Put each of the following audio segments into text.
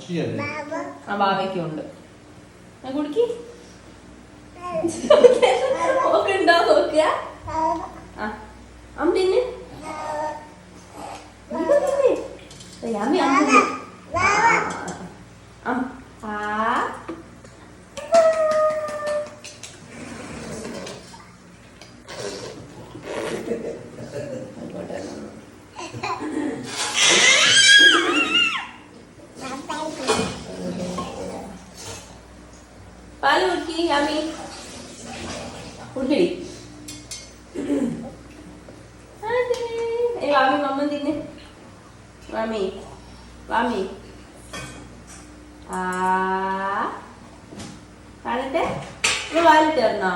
ആ ബാവയ്ക്കും ഉണ്ട്. കുടിക്ക് ഉണ്ടോ നോക്കുക. അമ്മിന് പാല് കുടിക്കി യാമി കുടിക്കടി. വാമി മമ്മ തിന്നെ. വാമി വാമി കാണട്ടെ. വാലിട്ട് തരണോ?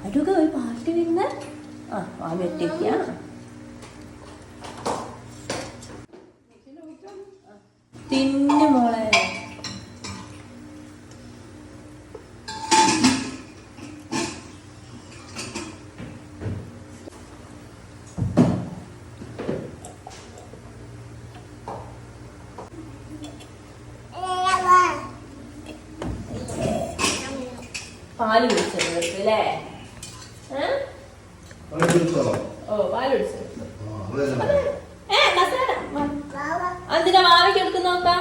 അടുക്ക ഒരു പാട്ട് വരുന്ന വാമി ഒറ്റയ്ക്കാ. തിന്നു മോളെ. പാല് കുടിച്ചത് അല്ലേ? ഓ പാല് കുടിച്ചത്. എന്തിനാ വാവയ്ക്ക് എടുക്കുന്ന നോക്കാം?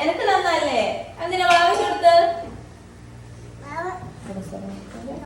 എനക്ക് നന്നല്ലേ? എന്തിനാ വാവയ്ക്ക് എടുത്ത്?